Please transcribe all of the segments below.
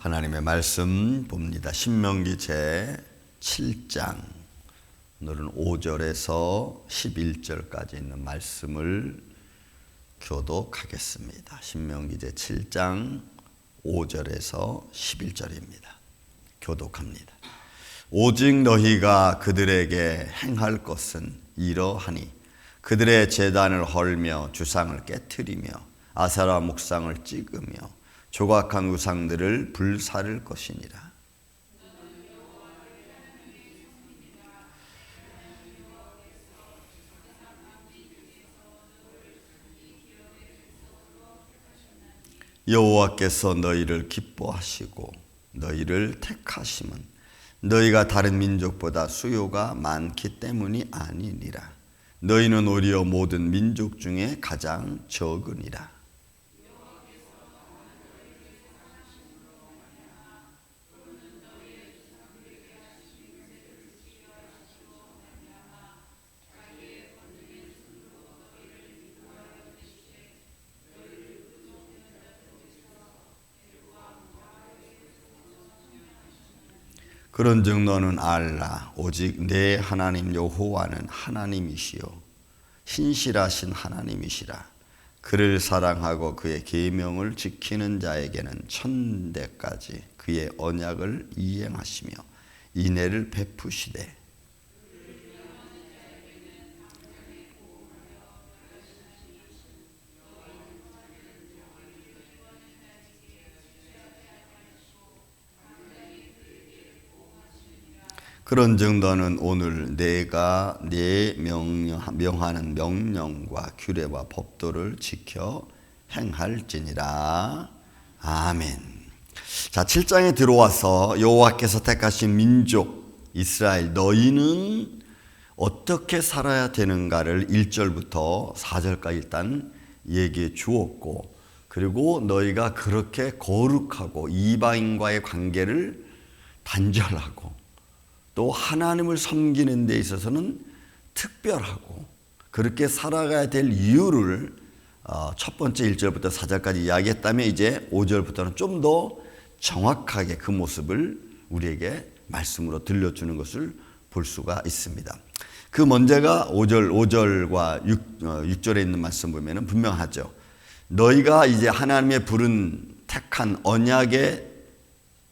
하나님의 말씀 봅니다. 신명기 제 7장 오늘은 5절에서 11절까지 있는 말씀을 교독하겠습니다. 신명기 제 7장 5절에서 11절입니다. 교독합니다. 오직 너희가 그들에게 행할 것은 이러하니 그들의 제단을 헐며 주상을 깨트리며 아세라 목상을 찍으며 조각한 우상들을 불사를 것이니라. 여호와께서 너희를 기뻐하시고 너희를 택하심은 너희가 다른 민족보다 수요가 많기 때문이 아니니라. 너희는 오히려 모든 민족 중에 가장 적으니라. 그런즉 너는 알라. 오직 내 하나님 여호와는 하나님이시요 신실하신 하나님이시라. 그를 사랑하고 그의 계명을 지키는 자에게는 천대까지 그의 언약을 이행하시며 인애를 베푸시되 그런즉 너는 오늘 내가 명하는 명령과 규례와 법도를 지켜 행할지니라. 아멘. 자, 7장에 들어와서 여호와께서 택하신 민족 이스라엘 너희는 어떻게 살아야 되는가를 1절부터 4절까지 일단 얘기해 주었고, 그리고 너희가 그렇게 거룩하고 이방인과의 관계를 단절하고 또 하나님을 섬기는 데 있어서는 특별하고 그렇게 살아가야 될 이유를 첫 번째 1절부터 4절까지 이야기했다면 이제 5절부터는 좀 더 정확하게 그 모습을 우리에게 말씀으로 들려주는 것을 볼 수가 있습니다. 그 먼저가 5절과 6절에 있는 말씀 보면 분명하죠. 너희가 이제 하나님의 부른 택한 언약의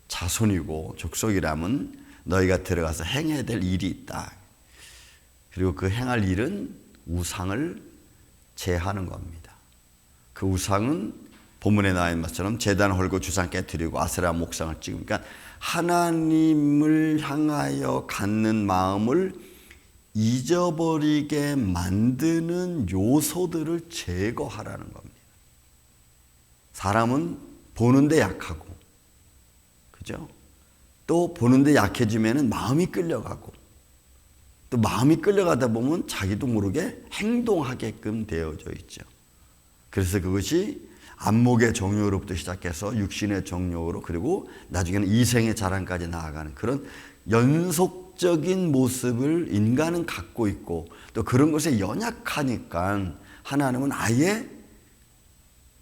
자손이고 족속이라면 너희가 들어가서 행해야 될 일이 있다. 그리고 그 행할 일은 우상을 제하는 겁니다. 그 우상은 본문에 나와 있는 것처럼 제단 헐고 주상 깨뜨리고 아세라 목상을 찍으니까 그러니까 하나님을 향하여 갖는 마음을 잊어버리게 만드는 요소들을 제거하라는 겁니다. 사람은 보는데 약하고, 그죠? 또 보는데 약해지면 마음이 끌려가고, 또 마음이 끌려가다 보면 자기도 모르게 행동하게끔 되어져 있죠. 그래서 그것이 안목의 정욕으로부터 시작해서 육신의 정욕으로, 그리고 나중에는 이생의 자랑까지 나아가는 그런 연속적인 모습을 인간은 갖고 있고, 또 그런 것에 연약하니까 하나님은 아예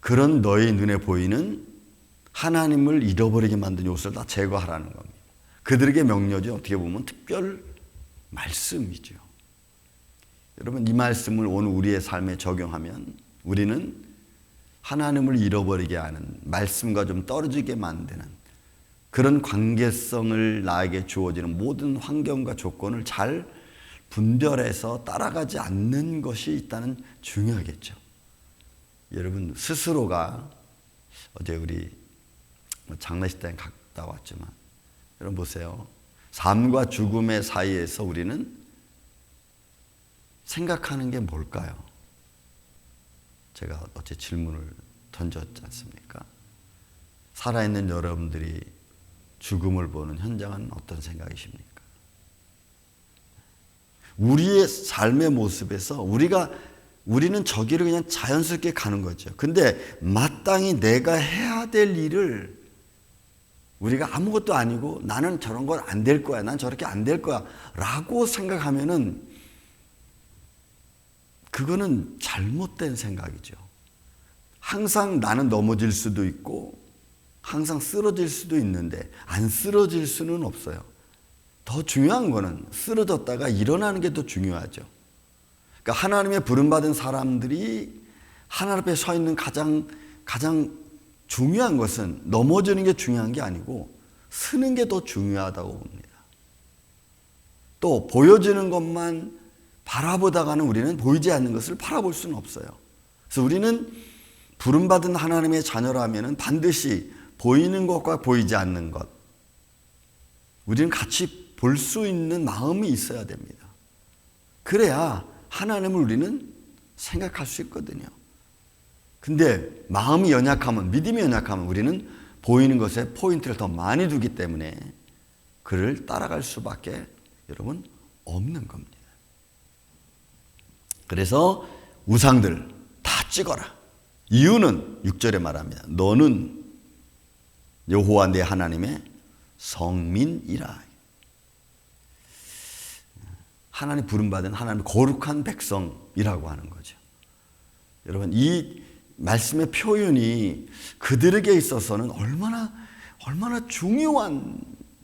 그런 너희 눈에 보이는 하나님을 잃어버리게 만든 요소를 다 제거하라는 겁니다. 그들에게 명령이 어떻게 보면 특별 말씀이죠. 여러분, 이 말씀을 오늘 우리의 삶에 적용하면 우리는 하나님을 잃어버리게 하는, 말씀과 좀 떨어지게 만드는 그런 관계성을 나에게 주어지는 모든 환경과 조건을 잘 분별해서 따라가지 않는 것이 일단은 중요하겠죠. 여러분 스스로가, 어제 우리 장례식장에 갔다 왔지만 여러분 보세요. 삶과 죽음의 사이에서 우리는 생각하는 게 뭘까요? 제가 어제 질문을 던졌지 않습니까? 살아있는 여러분들이 죽음을 보는 현장은 어떤 생각이십니까? 우리의 삶의 모습에서 우리는 저기를 그냥 자연스럽게 가는 거죠. 근데 마땅히 내가 해야 될 일을 우리가 아무것도 아니고 나는 저런 건 안 될 거야, 난 저렇게 안 될 거야 라고 생각하면은 그거는 잘못된 생각이죠. 항상 나는 넘어질 수도 있고 항상 쓰러질 수도 있는데 안 쓰러질 수는 없어요. 더 중요한 거는 쓰러졌다가 일어나는 게 더 중요하죠. 그러니까 하나님의 부름받은 사람들이 하나님 앞에 서 있는 가장 중요한 것은 넘어지는 게 중요한 게 아니고 서는 게 더 중요하다고 봅니다. 또 보여지는 것만 바라보다가는 우리는 보이지 않는 것을 바라볼 수는 없어요. 그래서 우리는 부름받은 하나님의 자녀라면 반드시 보이는 것과 보이지 않는 것, 우리는 같이 볼 수 있는 마음이 있어야 됩니다. 그래야 하나님을 우리는 생각할 수 있거든요. 근데 마음이 연약하면, 믿음이 연약하면 우리는 보이는 것에 포인트를 더 많이 두기 때문에 그를 따라갈 수밖에 여러분 없는 겁니다. 그래서 우상들 다 찍어라. 이유는 6절에 말합니다. 너는 여호와 내 하나님의 성민이라. 하나님 부름받은 하나님 거룩한 백성이라고 하는 거죠. 여러분 이 말씀의 표현이 그들에게 있어서는 얼마나 중요한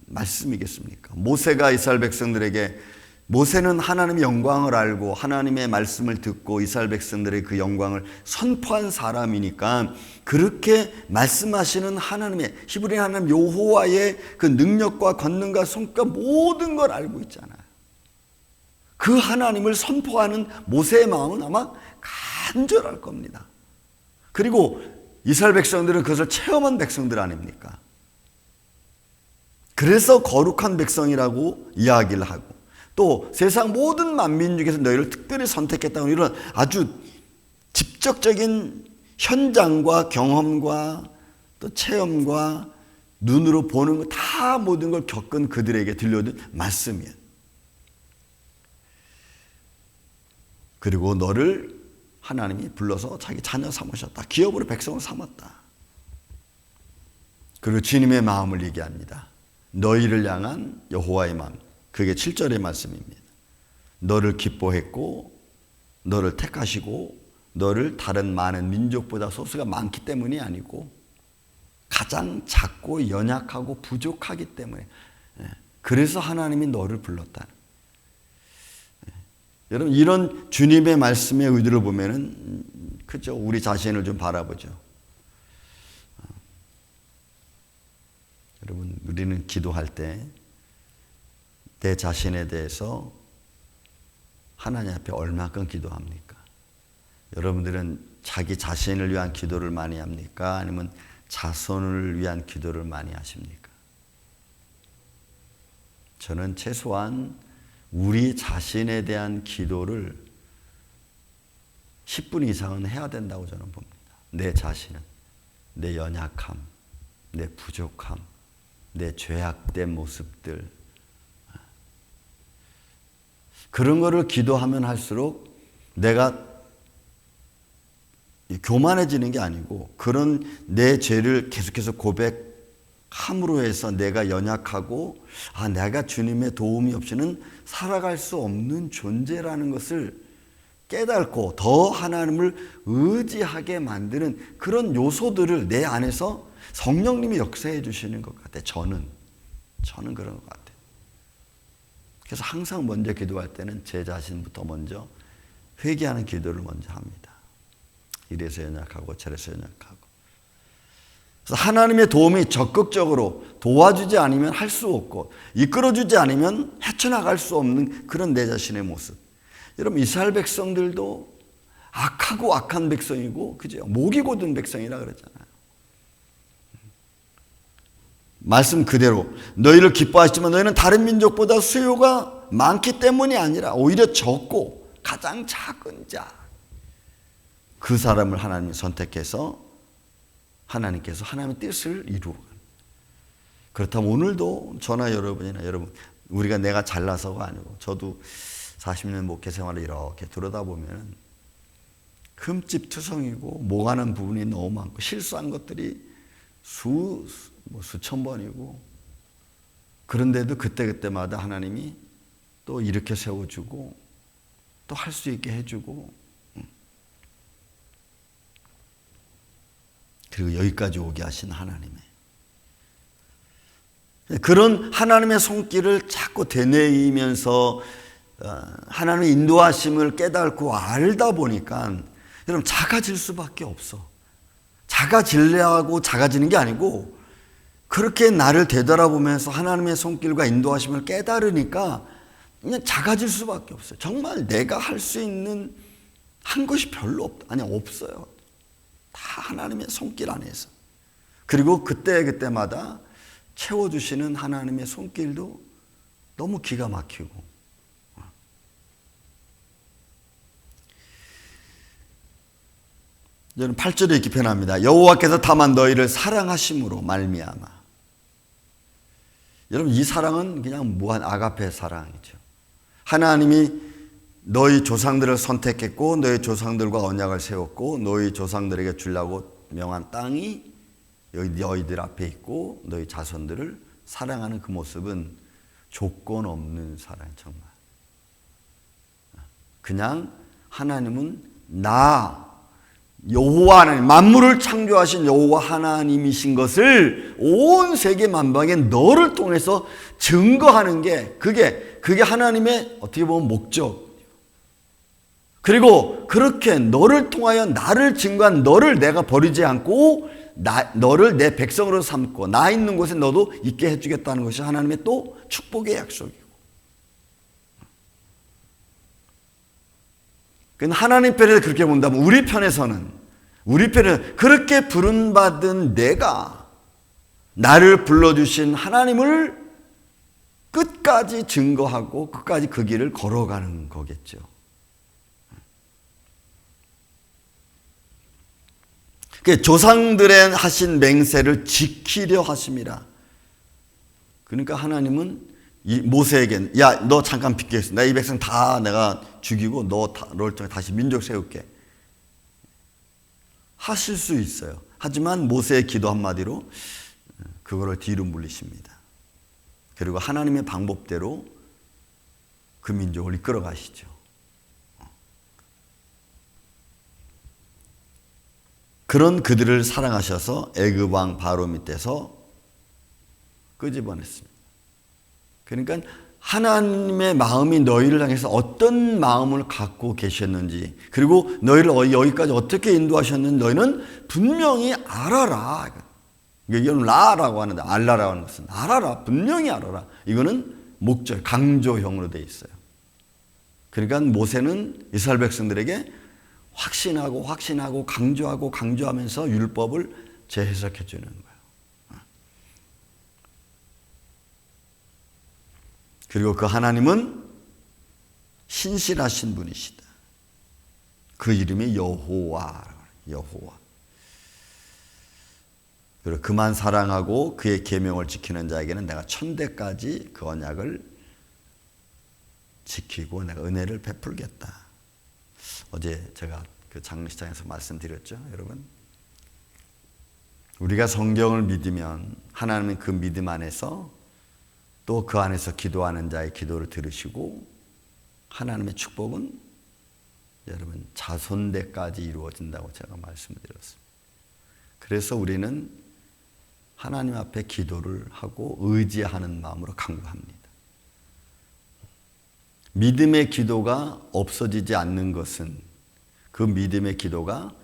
말씀이겠습니까? 모세가 이스라엘 백성들에게, 모세는 하나님의 영광을 알고 하나님의 말씀을 듣고 이스라엘 백성들의 그 영광을 선포한 사람이니까 그렇게 말씀하시는 하나님의, 히브리 하나님 여호와의 그 능력과 권능과 성과 모든 걸 알고 있잖아요. 그 하나님을 선포하는 모세의 마음은 아마 간절할 겁니다. 그리고 이스라엘 백성들은 그것을 체험한 백성들 아닙니까? 그래서 거룩한 백성이라고 이야기를 하고, 또 세상 모든 만민 중에서 너희를 특별히 선택했다는 이런 아주 직접적인 현장과 경험과 또 체험과 눈으로 보는 거 다 모든 걸 겪은 그들에게 들려준 말씀이에요. 그리고 너를 하나님이 불러서 자기 자녀 삼으셨다. 기업으로 백성을 삼았다. 그리고 주님의 마음을 얘기합니다. 너희를 향한 여호와의 마음. 그게 7절의 말씀입니다. 너를 기뻐했고 너를 택하시고 너를 다른 많은 민족보다 소수가 많기 때문이 아니고 가장 작고 연약하고 부족하기 때문에, 그래서 하나님이 너를 불렀다. 여러분 이런 주님의 말씀의 의도를 보면은 그죠? 우리 자신을 좀 바라보죠. 여러분 우리는 기도할 때 내 자신에 대해서 하나님 앞에 얼마큼 기도합니까? 여러분들은 자기 자신을 위한 기도를 많이 합니까? 아니면 자손을 위한 기도를 많이 하십니까? 저는 최소한 우리 자신에 대한 기도를 10분 이상은 해야 된다고 저는 봅니다. 내 자신은, 내 연약함, 내 부족함, 내 죄악된 모습들, 그런 거를 기도하면 할수록 내가 교만해지는 게 아니고 그런 내 죄를 계속해서 고백함으로 해서 내가 연약하고 내가 주님의 도움이 없이는 살아갈 수 없는 존재라는 것을 깨닫고 더 하나님을 의지하게 만드는 그런 요소들을 내 안에서 성령님이 역사해 주시는 것 같아요. 저는 그런 것 같아요. 그래서 항상 먼저 기도할 때는 제 자신부터 먼저 회개하는 기도를 먼저 합니다. 이래서 연약하고 저래서 연약하고. 그래서 하나님의 도움이 적극적으로 도와주지 않으면 할 수 없고 이끌어주지 않으면 헤쳐나갈 수 없는 그런 내 자신의 모습. 여러분 이스라엘 백성들도 악하고 악한 백성이고 그죠? 목이 곧은 백성이라 그랬잖아요. 말씀 그대로 너희를 기뻐하시지만 너희는 다른 민족보다 수요가 많기 때문이 아니라 오히려 적고 가장 작은 자, 그 사람을 하나님이 선택해서 하나님께서 하나님의 뜻을 이루고, 그렇다면 오늘도 저나 여러분이나 여러분 우리가 내가 잘나서가 아니고 저도 40년 목회 생활을 이렇게 들여다보면 흠집투성이고 모가는 부분이 너무 많고 실수한 것들이 수천 번이고, 그런데도 그때그때마다 하나님이 또 이렇게 세워주고 또 할 수 있게 해주고, 그리고 여기까지 오게 하신 하나님의 그런 하나님의 손길을 자꾸 되뇌이면서 하나님의 인도하심을 깨닫고 알다 보니까 여러분 작아질 수밖에 없어. 작아지려고 작아지는 게 아니고 그렇게 나를 되돌아보면서 하나님의 손길과 인도하심을 깨달으니까 그냥 작아질 수밖에 없어요. 정말 내가 할 수 있는 한 것이 별로 없어요. 다 하나님의 손길 안에서. 그리고 그때마다 채워주시는 하나님의 손길도 너무 기가 막히고. 저는 8절에 이렇게 표현합니다. 여호와께서 다만 너희를 사랑하심으로 말미암아. 여러분 이 사랑은 그냥 무한 아가페 사랑이죠. 하나님이 너희 조상들을 선택했고 너희 조상들과 언약을 세웠고 너희 조상들에게 주려고 명한 땅이 너희들 앞에 있고 너희 자손들을 사랑하는 그 모습은 조건 없는 사랑. 정말 그냥 하나님은 여호와 하나님, 만물을 창조하신 여호와 하나님이신 것을 온 세계 만방에 너를 통해서 증거하는 게 그게 하나님의 어떻게 보면 목적. 그리고 그렇게 너를 통하여 나를 증거한 너를 내가 버리지 않고 너를 내 백성으로 삼고 나 있는 곳에 너도 있게 해주겠다는 것이 하나님의 또 축복의 약속이고. 하나님 편에서 그렇게 본다면 우리 편에서는 그렇게 부름받은 내가 나를 불러주신 하나님을 끝까지 증거하고 끝까지 그 길을 걸어가는 거겠죠. 조상들의 하신 맹세를 지키려 하심이라. 그러니까 하나님은 모세에게 너 잠깐 비켜있어. 나 이 백성 다 내가 죽이고 너를 통해 다시 민족 세울게. 하실 수 있어요. 하지만 모세의 기도 한마디로 그거를 뒤로 물리십니다. 그리고 하나님의 방법대로 그 민족을 이끌어 가시죠. 그런 그들을 사랑하셔서 애굽 왕 바로 밑에서 끄집어냈습니다. 그러니까 하나님의 마음이 너희를 향해서 어떤 마음을 갖고 계셨는지, 그리고 너희를 여기까지 어떻게 인도하셨는지 너희는 분명히 알아라. 이건 라라고 하는데 알라라고 하는 것은 알아라. 분명히 알아라. 이거는 목적, 강조형으로 되어 있어요. 그러니까 모세는 이스라엘 백성들에게 확신하고 강조하면서 율법을 재해석해 주는 거예요. 그리고 그 하나님은 신실하신 분이시다. 그 이름이 여호와. 그리고 그만 사랑하고 그의 계명을 지키는 자에게는 내가 천대까지 그 언약을 지키고 내가 은혜를 베풀겠다. 어제 제가 그 장례식장에서 말씀드렸죠, 여러분. 우리가 성경을 믿으면 하나님은 그 믿음 안에서 또 그 안에서 기도하는 자의 기도를 들으시고 하나님의 축복은 여러분 자손대까지 이루어진다고 제가 말씀을 드렸습니다. 그래서 우리는 하나님 앞에 기도를 하고 의지하는 마음으로 간구합니다. 믿음의 기도가 없어지지 않는 것은 그 믿음의 기도가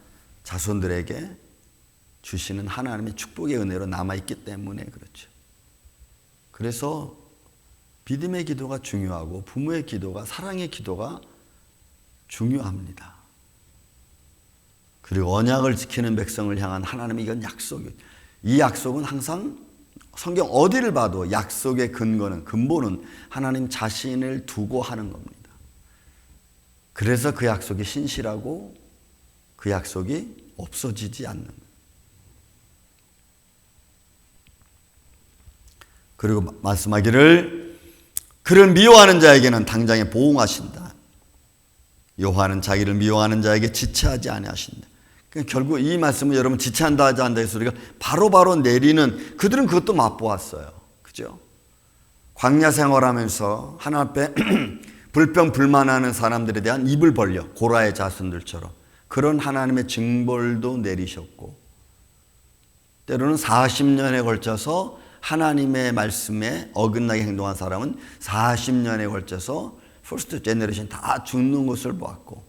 자손들에게 주시는 하나님의 축복의 은혜로 남아있기 때문에 그렇죠. 그래서 믿음의 기도가 중요하고 부모의 기도가, 사랑의 기도가 중요합니다. 그리고 언약을 지키는 백성을 향한 하나님의 이건 약속이에요. 이 약속은 항상 성경 어디를 봐도 약속의 근본은 하나님 자신을 두고 하는 겁니다. 그래서 그 약속이 신실하고 그 약속이 없어지지 않는 거예요. 그리고 말씀하기를 그를 미워하는 자에게는 당장에 보응하신다. 여호와는 자기를 미워하는 자에게 지체하지 아니하신다. 그러니까 결국 이 말씀은 여러분 지체한다 하지 않다 해서 우리가 바로바로 내리는, 그들은 그것도 맛보았어요. 그죠? 광야 생활하면서 하나님 앞에 불평불만하는 사람들에 대한 입을 벌려 고라의 자손들처럼 그런 하나님의 징벌도 내리셨고, 때로는 40년에 걸쳐서 하나님의 말씀에 어긋나게 행동한 사람은 40년에 걸쳐서 퍼스트 제너레이션 다 죽는 것을 보았고,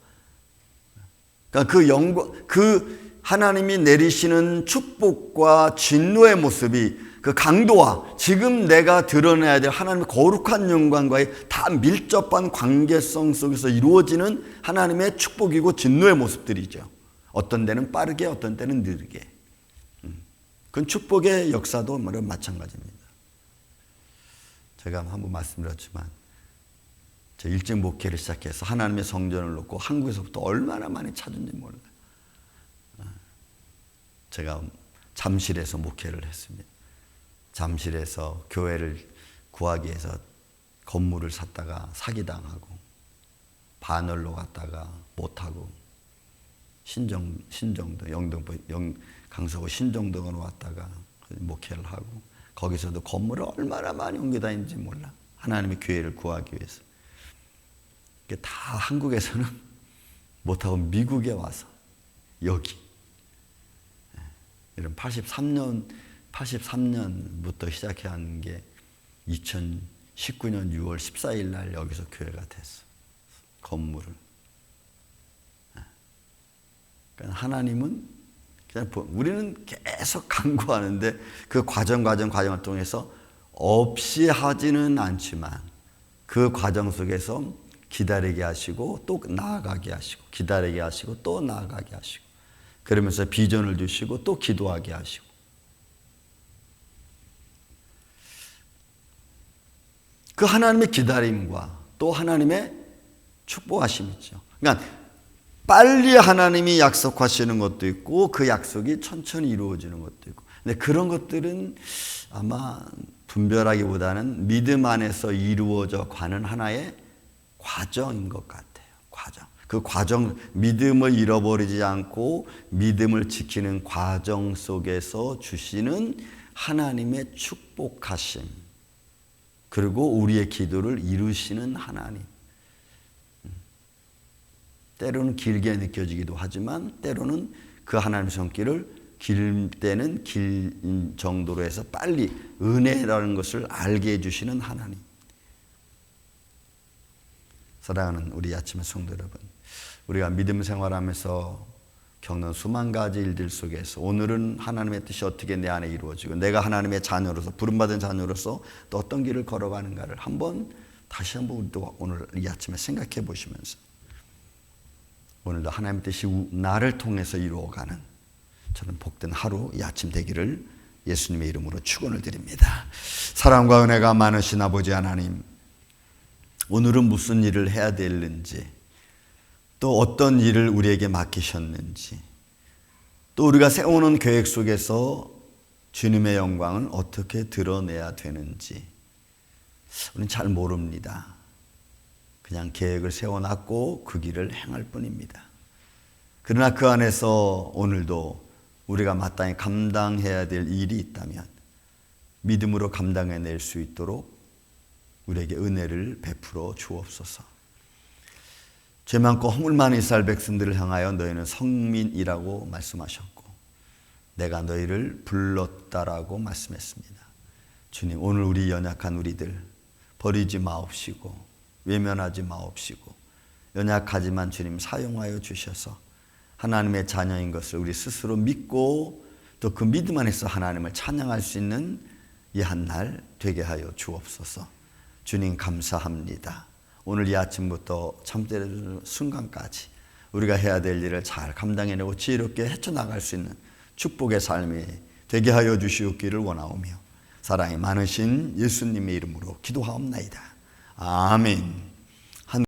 그러니까 그 영광, 그 하나님이 내리시는 축복과 진노의 모습이 그 강도와 지금 내가 드러내야 될 하나님의 거룩한 영광과의 다 밀접한 관계성 속에서 이루어지는 하나님의 축복이고 진노의 모습들이죠. 어떤 때는 빠르게, 어떤 때는 느리게. 그건 축복의 역사도 마찬가지입니다. 제가 한번 말씀드렸지만, 제 일찍 목회를 시작해서 하나님의 성전을 놓고 한국에서부터 얼마나 많이 찾은지 몰라요. 제가 잠실에서 목회를 했습니다. 잠실에서 교회를 구하기 위해서 건물을 샀다가 사기당하고, 반월로 갔다가 못하고, 신정도, 강서구 신정동으로 왔다가 목회를 하고, 거기서도 건물을 얼마나 많이 옮겨 다니는지 몰라. 하나님의 교회를 구하기 위해서. 다 한국에서는 못하고 미국에 와서 여기 이런 83년부터 시작한 게 2019년 6월 14일 날 여기서 교회가 됐어. 건물을. 그러니까 하나님은 그냥 우리는 계속 간구하는데 그 과정을 통해서 없이 하지는 않지만 그 과정 속에서 기다리게 하시고 또 나아가게 하시고, 기다리게 하시고 또 나아가게 하시고, 그러면서 비전을 주시고 또 기도하게 하시고. 그 하나님의 기다림과 또 하나님의 축복하심이 있죠. 그러니까 빨리 하나님이 약속하시는 것도 있고 그 약속이 천천히 이루어지는 것도 있고. 근데 그런 것들은 아마 분별하기보다는 믿음 안에서 이루어져 가는 하나의 과정인 것 같아요. 과정. 그 과정, 믿음을 잃어버리지 않고 믿음을 지키는 과정 속에서 주시는 하나님의 축복하심, 그리고 우리의 기도를 이루시는 하나님. 때로는 길게 느껴지기도 하지만 때로는 그 하나님의 손길을 길 때는 길 정도로 해서 빨리 은혜라는 것을 알게 해주시는 하나님. 사랑하는 우리 아침의 성도 여러분, 우리가 믿음 생활하면서 겪는 수만 가지 일들 속에서 오늘은 하나님의 뜻이 어떻게 내 안에 이루어지고 내가 하나님의 자녀로서, 부름받은 자녀로서 또 어떤 길을 걸어가는가를 다시 한번 우리도 오늘 이 아침에 생각해 보시면서 오늘도 하나님의 뜻이 나를 통해서 이루어가는 저는 복된 하루 이 아침 되기를 예수님의 이름으로 축원을 드립니다. 사랑과 은혜가 많으신 아버지 하나님, 오늘은 무슨 일을 해야 되는지, 또 어떤 일을 우리에게 맡기셨는지, 또 우리가 세우는 계획 속에서 주님의 영광을 어떻게 드러내야 되는지 우리는 잘 모릅니다. 그냥 계획을 세워놨고 그 길을 행할 뿐입니다. 그러나 그 안에서 오늘도 우리가 마땅히 감당해야 될 일이 있다면 믿음으로 감당해낼 수 있도록 우리에게 은혜를 베풀어 주옵소서. 죄 많고 허물 많은 이스라엘 백성들을 향하여 너희는 성민이라고 말씀하셨고 내가 너희를 불렀다라고 말씀했습니다. 주님, 오늘 우리 연약한 우리들 버리지 마옵시고 외면하지 마옵시고 연약하지만 주님 사용하여 주셔서 하나님의 자녀인 것을 우리 스스로 믿고 또 그 믿음 안에서 하나님을 찬양할 수 있는 이 한 날 되게 하여 주옵소서. 주님 감사합니다. 오늘 이 아침부터 잠들는 순간까지 우리가 해야 될 일을 잘 감당해내고 지혜롭게 헤쳐나갈 수 있는 축복의 삶이 되게 하여 주시옵기를 원하오며 사랑이 많으신 예수님의 이름으로 기도하옵나이다. 아멘.